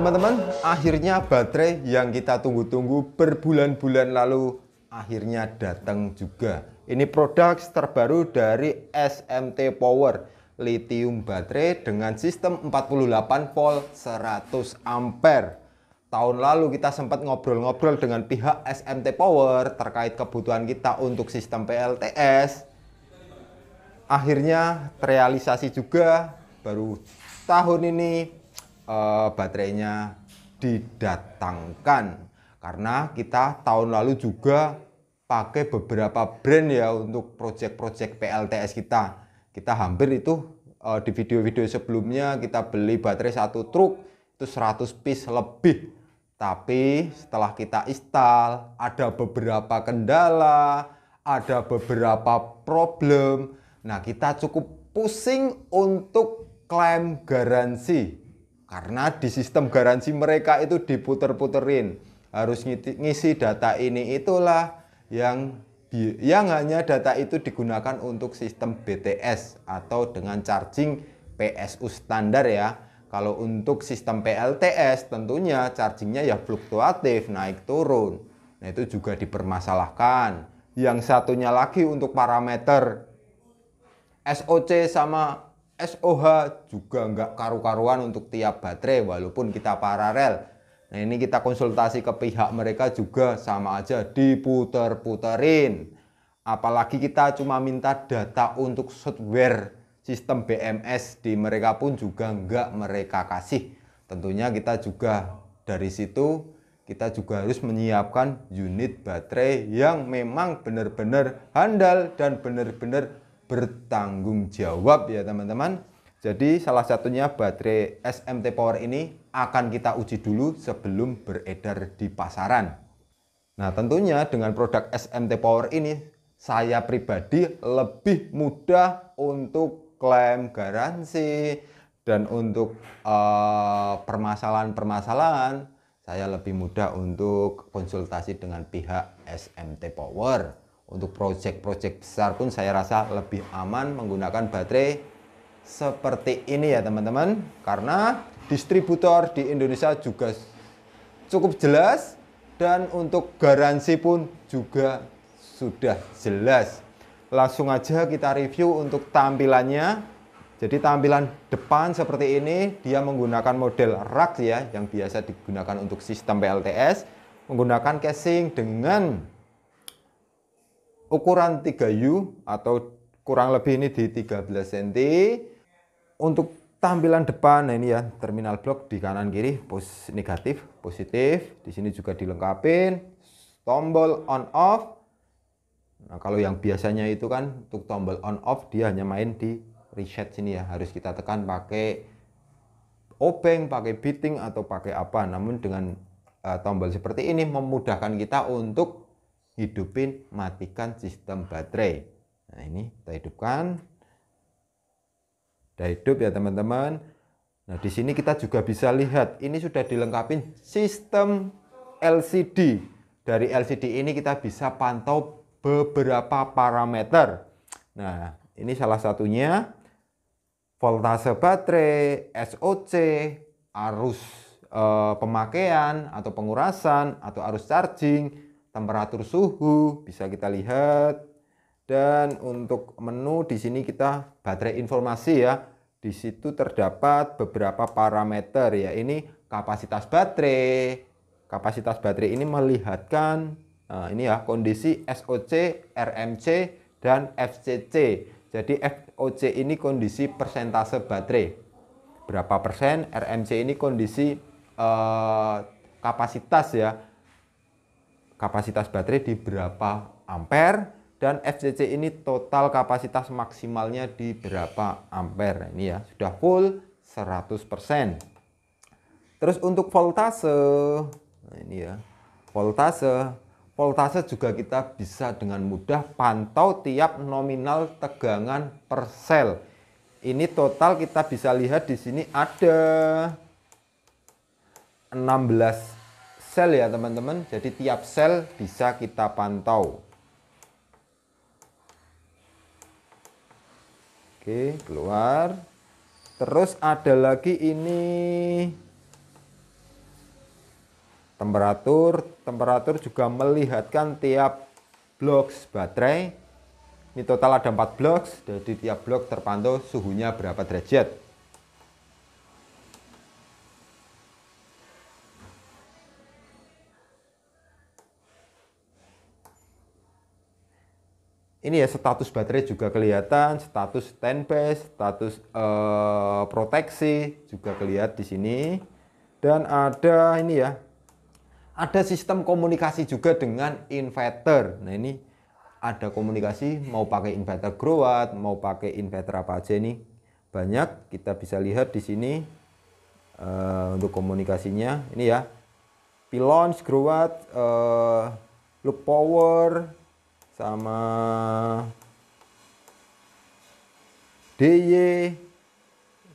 teman-teman, akhirnya baterai yang kita tunggu-tunggu berbulan-bulan lalu akhirnya datang juga. Ini produk terbaru dari SMT Power, lithium baterai dengan sistem 48 volt 100 ampere. Tahun lalu kita sempat ngobrol-ngobrol dengan pihak SMT Power terkait kebutuhan kita untuk sistem PLTS. Akhirnya terrealisasi juga, baru tahun ini baterainya didatangkan, karena kita tahun lalu juga pakai beberapa brand ya untuk project-project PLTS kita hampir itu di video-video sebelumnya kita beli baterai satu truk itu 100 piece lebih, tapi setelah kita install ada beberapa kendala, ada beberapa problem. Nah, kita cukup pusing untuk klaim garansi, karena di sistem garansi mereka itu diputer-puterin, harus ngisi data ini itulah yang hanya data itu digunakan untuk sistem BTS atau dengan charging PSU standar ya. Kalau untuk sistem PLTS tentunya chargingnya ya fluktuatif, naik turun. Nah, itu juga dipermasalahkan. Yang satunya lagi untuk parameter SOC sama SOH juga nggak karu-karuan untuk tiap baterai walaupun kita paralel. Nah, ini kita konsultasi ke pihak mereka juga sama aja diputer-puterin. Apalagi kita cuma minta data untuk software sistem BMS di mereka pun juga nggak mereka kasih. Tentunya kita juga dari situ kita juga harus menyiapkan unit baterai yang memang benar-benar handal dan benar-benar bertanggung jawab ya teman-teman. Jadi salah satunya baterai SMT Power ini akan kita uji dulu sebelum beredar di pasaran. Nah, tentunya dengan produk SMT Power ini saya pribadi lebih mudah untuk klaim garansi, dan untuk permasalahan-permasalahan saya lebih mudah untuk konsultasi dengan pihak SMT Power. Untuk project-project besar pun saya rasa lebih aman menggunakan baterai seperti ini ya teman-teman, karena distributor di Indonesia juga cukup jelas, dan untuk garansi pun juga sudah jelas. Langsung aja kita review untuk tampilannya. Jadi tampilan depan seperti ini, dia menggunakan model rak ya, yang biasa digunakan untuk sistem PLTS, menggunakan casing dengan ukuran 3U atau kurang lebih ini di 13 cm. Untuk tampilan depan, nah ini ya terminal blok di kanan kiri, negatif, positif. Di sini juga dilengkapi tombol on off. Nah, kalau yang biasanya itu kan untuk tombol on off dia hanya main di reset sini ya, harus kita tekan pakai obeng, pakai biting atau pakai apa. Namun dengan tombol seperti ini memudahkan kita untuk hidupin, matikan sistem baterai. Nah, ini kita hidupkan. Udah hidup ya teman-teman. Nah, di sini kita juga bisa lihat ini sudah dilengkapi sistem LCD. Dari LCD ini kita bisa pantau beberapa parameter. Nah, ini salah satunya voltase baterai, SOC, arus pemakaian atau pengurasan atau arus charging, temperatur suhu bisa kita lihat. Dan untuk menu di sini kita baterai informasi ya. Di situ terdapat beberapa parameter ya. Ini kapasitas baterai. Kapasitas baterai ini melihatkan ini ya kondisi SOC, RMC dan FCC. Jadi FOC ini kondisi persentase baterai. Berapa persen? RMC ini kondisi kapasitas ya. Kapasitas baterai di berapa ampere, dan FCC ini total kapasitas maksimalnya di berapa ampere. Ini ya sudah full 100%. Terus untuk voltase, nah ini ya voltase juga kita bisa dengan mudah pantau tiap nominal tegangan per sel. Ini total kita bisa lihat di sini ada 16 sel ya teman-teman. Jadi tiap sel bisa kita pantau. Oke, keluar. Terus ada lagi ini Temperatur juga melihatkan tiap blok baterai. Ini total ada 4 blok, jadi tiap blok terpantau suhunya berapa derajat. Ini ya, status baterai juga kelihatan, status standby, status proteksi juga kelihatan di sini. Dan ada ini ya, ada sistem komunikasi juga dengan inverter. Nah ini ada komunikasi, mau pakai inverter grow watt, mau pakai inverter apa aja, ini banyak. Kita bisa lihat di sini untuk komunikasinya. Ini ya, pylon, grow watt, loop power, sama DY,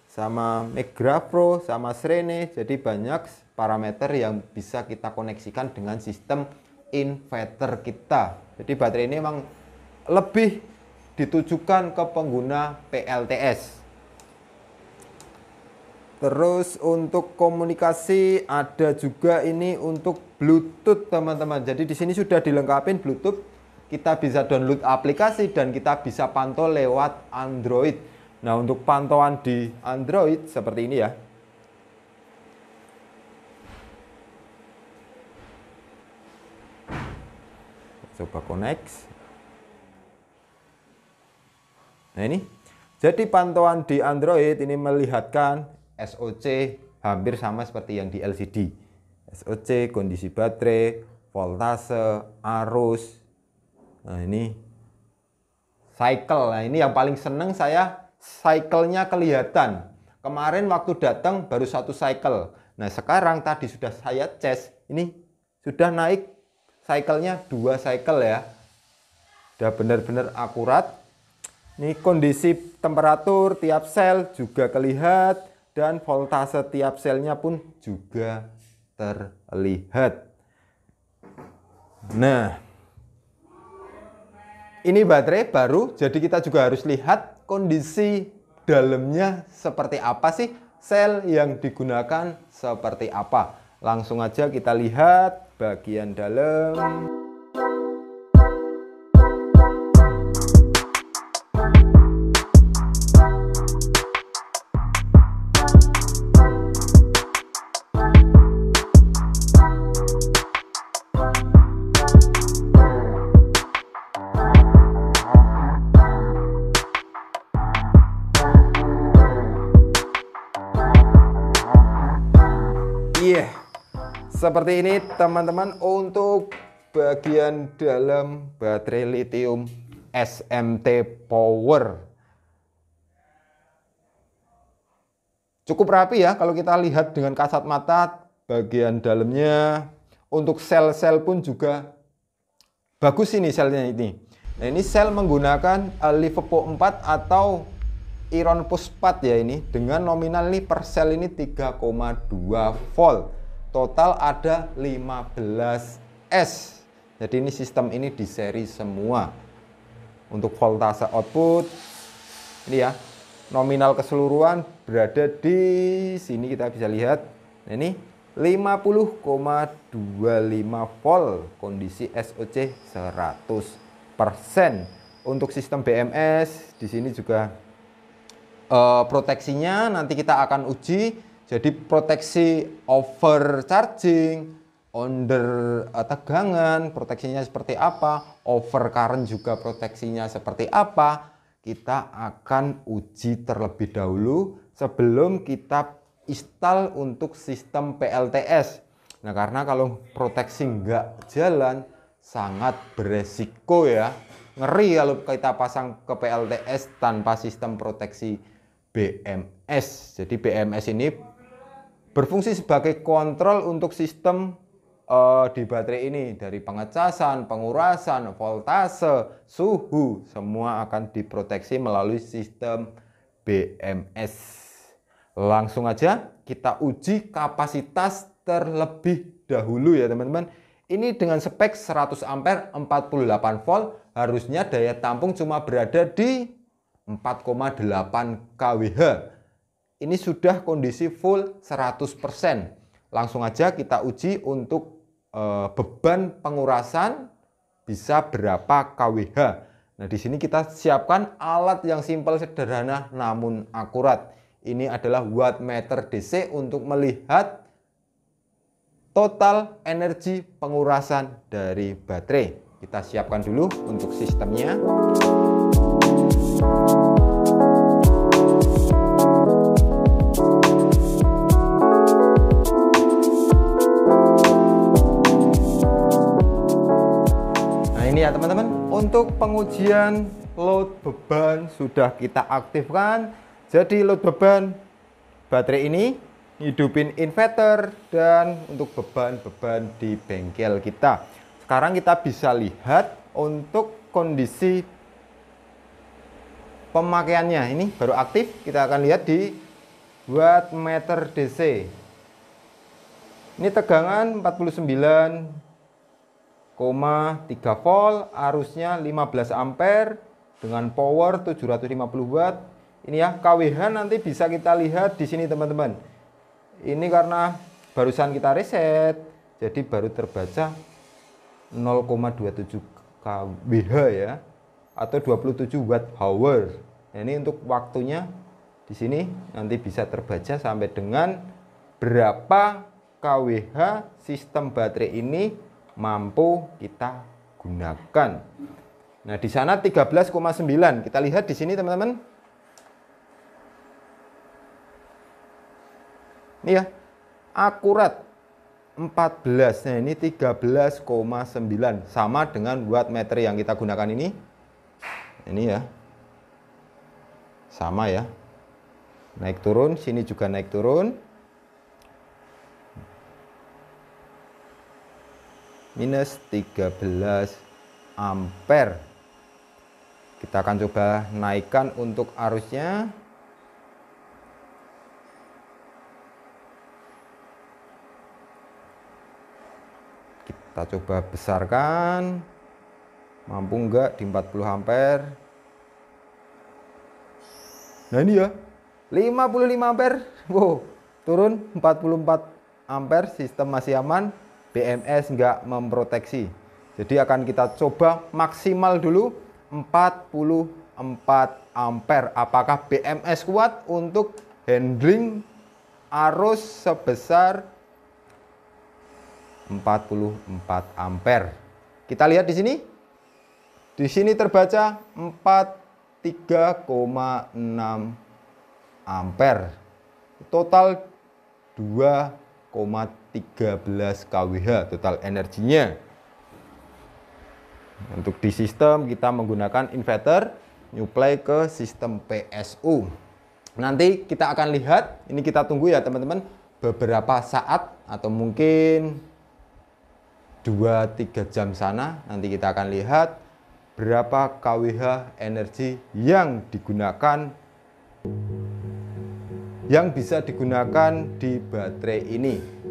sama Megrapro, sama Srene. Jadi banyak parameter yang bisa kita koneksikan dengan sistem inverter kita. Jadi baterai ini memang lebih ditujukan ke pengguna PLTS. Terus untuk komunikasi ada juga ini untuk Bluetooth, teman-teman. Jadi di sini sudah dilengkapi Bluetooth. Kita bisa download aplikasi dan kita bisa pantau lewat Android. Nah, untuk pantauan di Android seperti ini ya. Coba connect. Nah ini, jadi pantauan di Android ini melihatkan SOC hampir sama seperti yang di LCD. SOC, kondisi baterai, voltase, arus. Nah ini cycle. Nah ini yang paling seneng saya, cycle-nya kelihatan. Kemarin waktu datang baru 1 cycle. Nah sekarang tadi sudah saya cas, ini sudah naik cycle-nya 2 cycle ya. Sudah benar-benar akurat. Ini kondisi temperatur tiap sel juga kelihatan dan voltase tiap selnya pun juga terlihat. Nah, ini baterai baru, jadi kita juga harus lihat kondisi dalamnya seperti apa sih, sel yang digunakan seperti apa. Langsung aja kita lihat bagian dalam. Seperti ini teman-teman untuk bagian dalam baterai lithium SMT Power. Cukup rapi ya kalau kita lihat dengan kasat mata bagian dalamnya. Untuk sel-sel pun juga bagus ini selnya ini. Nah ini sel menggunakan LiFePO 4 atau iron fosfat ya ini. Dengan nominal nih per sel ini 3,2 volt. Total ada 15S. Jadi ini sistem ini di seri semua. Untuk voltase output ini ya, nominal keseluruhan berada di sini, kita bisa lihat. Nah, ini 50,25 volt, kondisi SOC 100%. Untuk sistem BMS di sini juga proteksinya nanti kita akan uji. Jadi proteksi overcharging, under tegangan, proteksinya seperti apa, overcurrent juga proteksinya seperti apa. Kita akan uji terlebih dahulu sebelum kita install untuk sistem PLTS. Nah karena kalau proteksi nggak jalan sangat beresiko ya. Ngeri kalau kita pasang ke PLTS tanpa sistem proteksi BMS. Jadi BMS ini berfungsi sebagai kontrol untuk sistem di baterai ini. Dari pengecasan, pengurasan, voltase, suhu, semua akan diproteksi melalui sistem BMS. Langsung aja kita uji kapasitas terlebih dahulu ya teman-teman. Ini dengan spek 100 ampere 48 volt, harusnya daya tampung cuma berada di 4,8 kWh. Ini sudah kondisi full 100%. Langsung aja kita uji untuk beban pengurasan bisa berapa kWh. Nah, di sini kita siapkan alat yang simpel sederhana namun akurat. Ini adalah wattmeter DC untuk melihat total energi pengurasan dari baterai. Kita siapkan dulu untuk sistemnya. Ini ya teman-teman, untuk pengujian load beban sudah kita aktifkan. Jadi load beban baterai ini hidupin inverter dan untuk beban-beban di bengkel kita. Sekarang kita bisa lihat untuk kondisi pemakaiannya. Ini baru aktif, kita akan lihat di wattmeter DC. Ini tegangan 49,3 volt, arusnya 15 ampere dengan power 750 watt. Ini ya, kWh nanti bisa kita lihat di sini teman-teman. Ini karena barusan kita reset, jadi baru terbaca 0,27 kWh ya, atau 27 watt hour. Nah, ini untuk waktunya di sini nanti bisa terbaca sampai dengan berapa kWh sistem baterai ini mampu kita gunakan. Nah, di sana 13,9. Kita lihat di sini teman-teman. Ini ya, akurat 14. Nah, ini 13,9 sama dengan wattmeter yang kita gunakan ini. Ini ya. Sama ya. Naik turun, sini juga naik turun. Minus 13 ampere. Kita akan coba naikkan untuk arusnya. Kita coba besarkan. Mampu enggak di 40 ampere? Nah, ini ya, 55 ampere. Wow, turun 44 ampere, sistem masih aman. BMS enggak memproteksi. Jadi akan kita coba maksimal dulu 44 ampere. Apakah BMS kuat untuk handling arus sebesar 44 ampere? Kita lihat di sini. Di sini terbaca 43,6 ampere. Total 2,13 kWh total energinya. Untuk di sistem kita menggunakan inverter nyuplai ke sistem PSU. Nanti kita akan lihat, ini kita tunggu ya teman-teman, beberapa saat atau mungkin 2-3 jam sana, nanti kita akan lihat berapa kWh energi yang digunakan, yang bisa digunakan di baterai ini.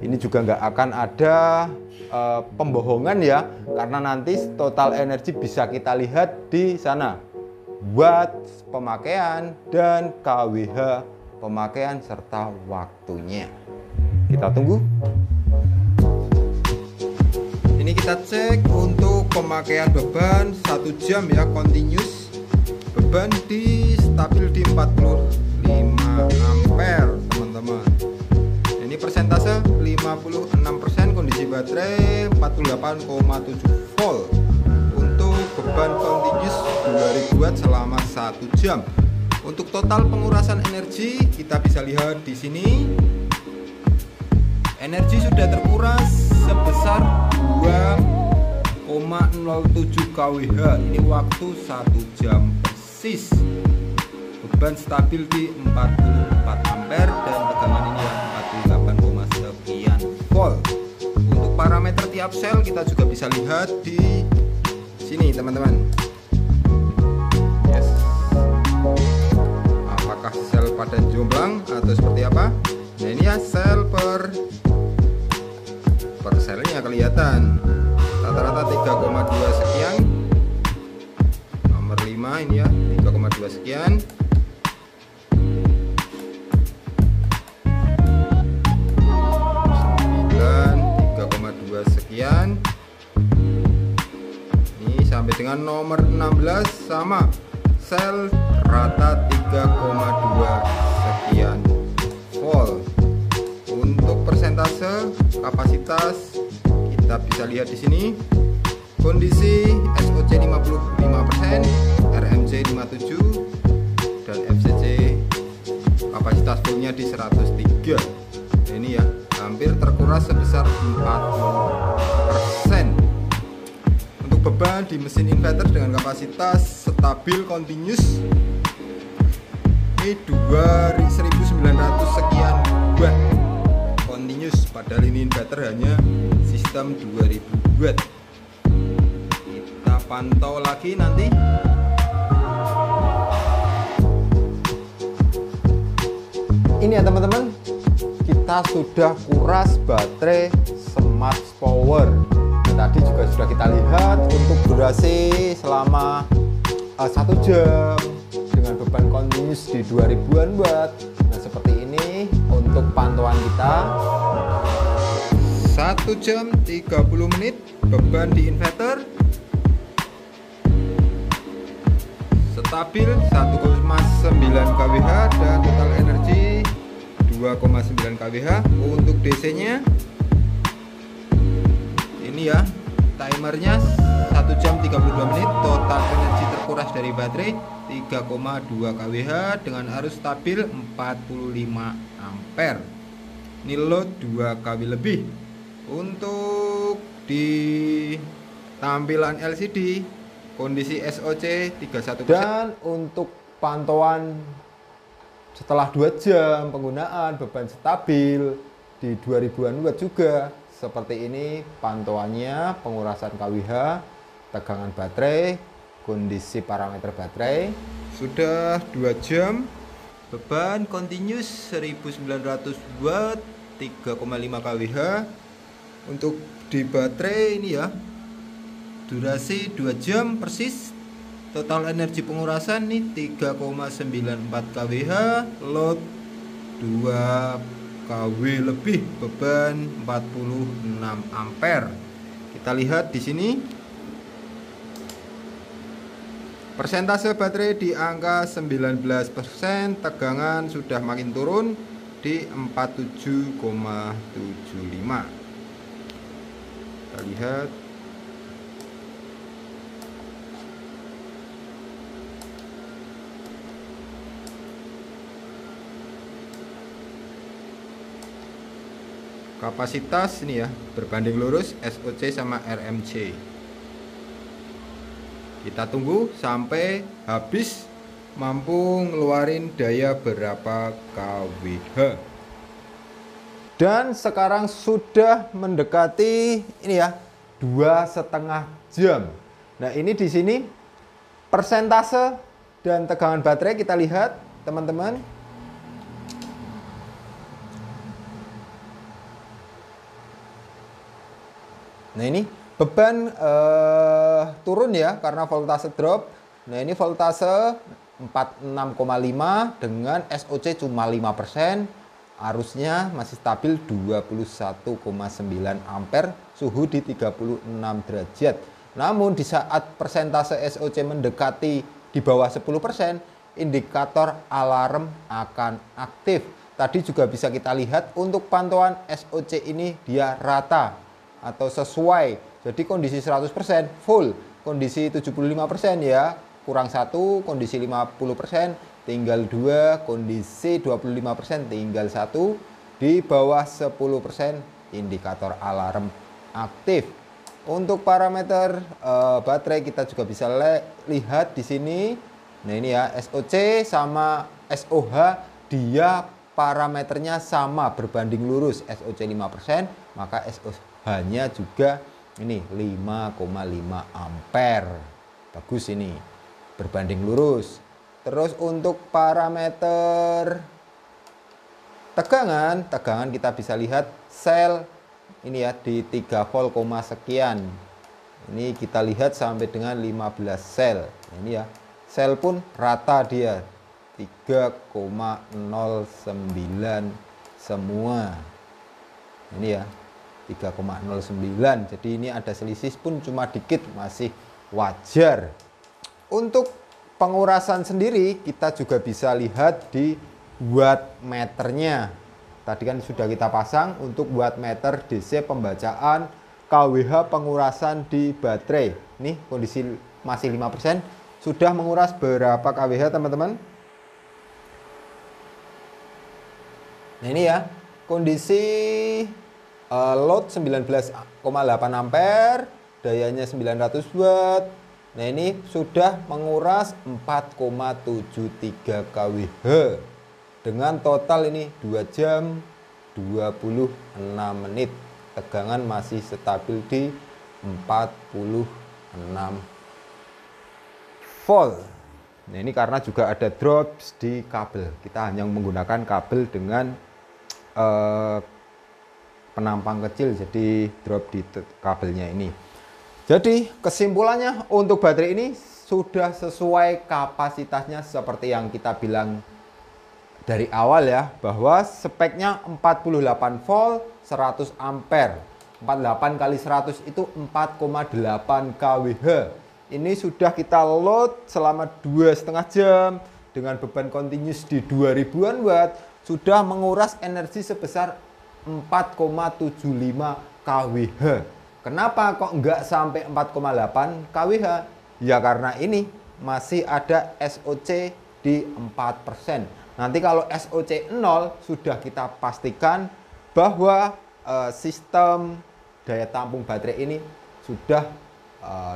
Ini juga nggak akan ada pembohongan ya, karena nanti total energi bisa kita lihat di sana, watt pemakaian dan kWh pemakaian serta waktunya. Kita tunggu. Ini kita cek untuk pemakaian beban 1 jam ya, continuous. Beban stabil di 45 ampere teman-teman. Ini persentase 56%, kondisi baterai 48,7 volt. Untuk beban continuous 2000 watt selama 1 jam. Untuk total pengurasan energi kita bisa lihat di sini. Energi sudah terkuras sebesar 2,07 kWh. Ini waktu 1 jam persis. Beban stabil di 44 ampere dan tegangan ini 48, sekian volt. Untuk parameter tiap sel kita juga bisa lihat di sini teman-teman. Yes. Apakah sel pada jomblang atau seperti apa? Nah, ini ya sel per selnya kelihatan. Rata-rata 3,2 sekian. Nomor 5 ini ya 3,2 sekian. dengan nomor 16 sama sel rata 3,2 sekian volt. Untuk persentase kapasitas kita bisa lihat di sini. Kondisi SOC 55%, RMC 57 dan FCC kapasitas fullnya di 103. Nah, ini ya, hampir terkuras sebesar 40%. Untuk beban di mesin inverter dengan kapasitas stabil continuous ini 1900 sekian watt continuous, padahal ini inverter hanya sistem 2000 watt. Kita pantau lagi nanti. Ini ya teman-teman, kita sudah kuras baterai Smart Power. Nah, tadi juga sudah kita lihat untuk durasi selama 1 jam dengan beban continuous di 2000-an watt. Nah, seperti ini untuk pantauan kita. 1 jam 30 menit beban di inverter stabil 1,9 kWh dan total energi 2,9 kWh. Untuk DC nya ini ya, timernya 1 jam 32 menit, total energi terkuras dari baterai 3,2 kWh dengan arus stabil 45 ampere. Ini load 2 kW lebih. Untuk di tampilan LCD kondisi SOC 31%. Dan untuk pantauan setelah 2 jam penggunaan beban stabil di 2000-an watt juga seperti ini pantauannya, pengurasan kWh, tegangan baterai, kondisi parameter baterai. Sudah 2 jam, beban continuous 1900 watt, 3,5 kWh. Untuk di baterai ini ya, durasi 2 jam persis, total energi pengurasan nih 3,94 kWh, load 2 kW lebih, beban 46 ampere. Kita lihat di sini persentase baterai di angka 19%, tegangan sudah makin turun di 47,75. Kita lihat kapasitas ini ya, berbanding lurus SOC sama RMC. Kita tunggu sampai habis mampu ngeluarin daya berapa kWh. Dan sekarang sudah mendekati ini ya, 2,5 jam. Nah, ini di sini persentase dan tegangan baterai kita lihat teman-teman. Nah, ini beban turun ya karena voltase drop. Nah, ini voltase 46,5 dengan SOC cuma 5%. Arusnya masih stabil 21,9 ampere, suhu di 36 derajat. Namun di saat persentase SOC mendekati di bawah 10%, indikator alarm akan aktif. Tadi juga bisa kita lihat untuk pantauan SOC ini dia rata atau sesuai. Jadi kondisi 100% full, kondisi 75% ya, kurang 1, kondisi 50%, tinggal 2, kondisi 25%, tinggal 1, di bawah 10% indikator alarm aktif. Untuk parameter baterai kita juga bisa lihat di sini. Nah, ini ya, SOC sama SOH dia parameternya sama berbanding lurus. SOC 5%, maka SOH-nya juga ini 5,5 ampere. Bagus ini, berbanding lurus. Terus untuk parameter tegangan kita bisa lihat sel ini ya di 3 volt, sekian. Ini kita lihat sampai dengan 15 sel. Ini ya, sel pun rata dia 3,09 semua. Ini ya, 3,09. Jadi ini ada selisih pun cuma dikit, masih wajar. Untuk pengurasan sendiri kita juga bisa lihat di wattmeternya. Tadi kan sudah kita pasang untuk wattmeter DC pembacaan kWh pengurasan di baterai. Nih kondisi masih 5%, sudah menguras berapa kWh teman-teman? Nah ini ya, kondisi load 19,8 ampere, dayanya 900 watt. Nah ini sudah menguras 4,73 kWh dengan total ini 2 jam 26 menit. Tegangan masih stabil di 46 volt. Nah ini karena juga ada drops di kabel. Kita hanya menggunakan kabel dengan penampang kecil, jadi drop di kabelnya ini. Jadi kesimpulannya untuk baterai ini sudah sesuai kapasitasnya seperti yang kita bilang dari awal ya, bahwa speknya 48 volt 100 ampere. 48 kali 100 itu 4,8 kWh. Ini sudah kita load selama 2,5 jam dengan beban continuous di 2000-an watt, sudah menguras energi sebesar 4,75 kWh. Kenapa kok enggak sampai 4,8 kWh? Ya karena ini masih ada SOC di 4%. Nanti kalau SOC 0 sudah kita pastikan bahwa sistem daya tampung baterai ini sudah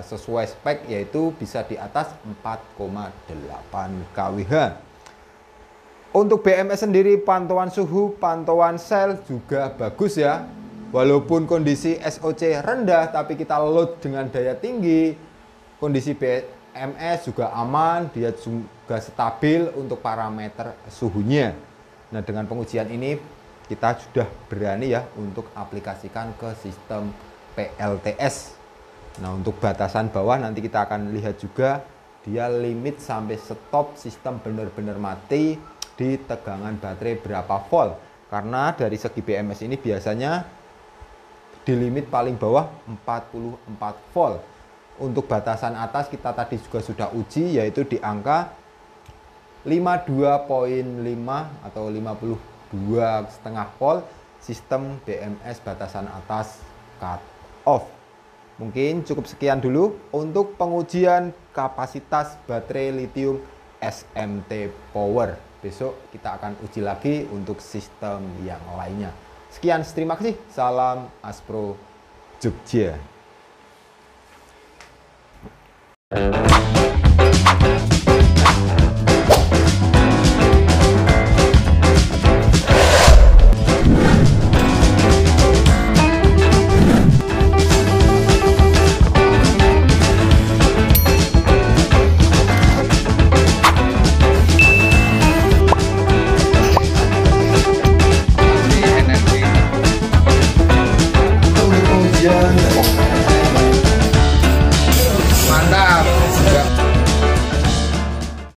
sesuai spek, yaitu bisa di atas 4,8 kWh. Untuk BMS sendiri pantauan suhu, pantauan sel juga bagus ya. Walaupun kondisi SOC rendah tapi kita load dengan daya tinggi, kondisi BMS juga aman, dia juga stabil untuk parameter suhunya. Nah dengan pengujian ini kita sudah berani ya untuk aplikasikan ke sistem PLTS. Nah untuk batasan bawah nanti kita akan lihat juga dia limit sampai stop sistem benar-benar mati di tegangan baterai berapa volt. Karena dari segi BMS ini biasanya di limit paling bawah 44 volt. Untuk batasan atas kita tadi juga sudah uji, yaitu di angka 52,5 atau 52,5 volt sistem BMS batasan atas cut off. Mungkin cukup sekian dulu untuk pengujian kapasitas baterai lithium SMT Power. Besok kita akan uji lagi untuk sistem yang lainnya. Sekian, terima kasih. Salam Aspro Jogja.